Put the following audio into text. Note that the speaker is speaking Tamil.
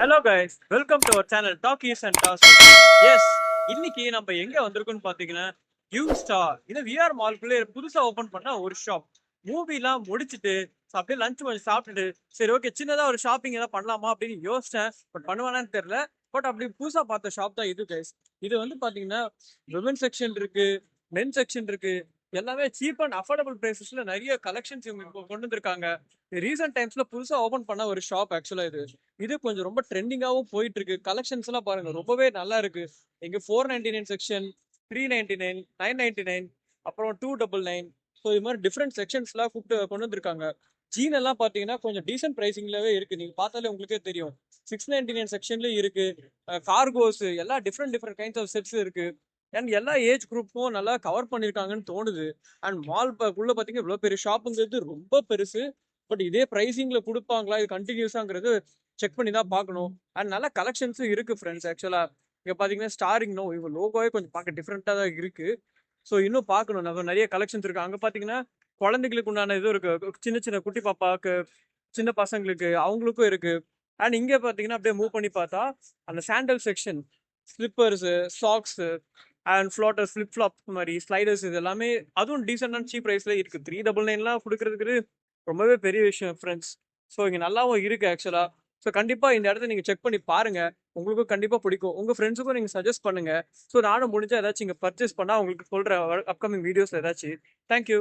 Hello guys, welcome to our channel talkies and டாஸ். எஸ், இன்னைக்கு நம்ம எங்க வந்திருக்கோம்னு பாத்தீங்கன்னா யூ ஸ்டார். இது விஆர் மால்குள்ளே புதுசா ஓபன் பண்ண ஒரு ஷாப். மூவிலாம் முடிச்சுட்டு அப்படியே லஞ்ச் கொஞ்சம் சாப்பிட்டுட்டு சரி ஓகே சின்னதா ஒரு ஷாப்பிங் ஏதாவது பண்ணலாமா அப்படின்னு யோசிச்சேன். பட் பண்ணுவானான்னு தெரியல. பட் அப்படி புதுசா பார்த்த ஷாப் தான் இது கைஸ். இது வந்து பாத்தீங்கன்னா விமன் செக்ஷன் இருக்கு, மென் செக்ஷன் இருக்கு. எல்லாமே சீப் அண்ட் அஃபோர்டபுள் பிரைசஸ்ல நிறைய கலெக்ஷன்ஸ் இவங்க இப்போ கொண்டு வந்திருக்காங்க. ரீசெண்ட் டைம்ஸ்ல புதுசா ஓபன் பண்ண ஒரு ஷாப் ஆக்சுவலா இது. இது கொஞ்சம் ரொம்ப ட்ரெண்டிங்காகவும் போயிட்டு இருக்கு. கலெக்ஷன்ஸ் எல்லாம் பாருங்க ரொம்பவே நல்லா இருக்கு. இங்க 499 செக்ஷன், 399, 999, அப்புறம் 299. ஸோ இது மாதிரி டிஃப்ரெண்ட் செக்ஷன்ஸ்லாம் கூப்பிட்டு கொண்டு வந்திருக்காங்க. ஜீன் எல்லாம் பாத்தீங்கன்னா கொஞ்சம் டீசென்ட் பிரைசிங்லவே இருக்கு. நீங்க பார்த்தாலே உங்களுக்கே தெரியும். 699 செக்ஷன்லயும் இருக்கு. கார்கோஸ் எல்லாம் different different kinds of sets இருக்கு. அண்ட் எல்லா ஏஜ் குரூப்பும் நல்லா கவர் பண்ணிருக்காங்கன்னு தோணுது. அண்ட் மால் உள்ள பாத்தீங்கன்னா இவ்வளவு பெரிய ஷாப்புங்கிறது ரொம்ப பெருசு. பட் இதே பிரைசிங்ல கொடுப்பாங்களா, இது கண்டினியூஸாங்கிறது செக் பண்ணி தான் பார்க்கணும். அண்ட் நல்ல கலெக்ஷன்ஸும் இருக்கு ஃப்ரெண்ட்ஸ். ஆக்சுவலா இங்க பாத்தீங்கன்னா ஸ்டாரிங் நோ இவங்க லோகோவே கொஞ்சம் பார்க்க டிஃப்ரெண்டா தான் இருக்கு. ஸோ இன்னும் பார்க்கணும். நம்ம நிறைய கலெக்ஷன்ஸ் இருக்கு. அங்க பாத்தீங்கன்னா குழந்தைகளுக்கு உண்டான இது இருக்கு. சின்ன சின்ன குட்டி பாப்பாக்கு, சின்ன பசங்களுக்கு அவங்களுக்கும் இருக்கு. அண்ட் இங்க பாத்தீங்கன்னா அப்படியே மூவ் பண்ணி பார்த்தா அந்த sandal section, slippers, socks and floaters, flip flop மாதிரி ஸ்லைடர்ஸ் இது எல்லாமே அதுவும் டீசென்டான சீப் ப்ரைஸ்ல இருக்கு. 399 கொடுக்கறதுக்கு ரொம்பவே பெரிய விஷயம் ஃப்ரெண்ட்ஸ். ஸோ இங்கே நல்லாவும் இருக்கு ஆக்சுவலா. ஸோ கண்டிப்பா இந்த இடத்த நீங்க செக் பண்ணி பாருங்க. உங்களுக்கும் கண்டிப்பா பிடிக்கும். உங்க ஃப்ரெண்ட்ஸுக்கும் நீங்க சஜஸ்ட் பண்ணுங்க. ஸோ நானும் முடிஞ்சா ஏதாச்சும் இங்க பர்ச்சேஸ் பண்ணா உங்களுக்கு சொல்றேன் அப்கமிங் வீடியோஸ் ஏதாச்சும். தேங்க்யூ.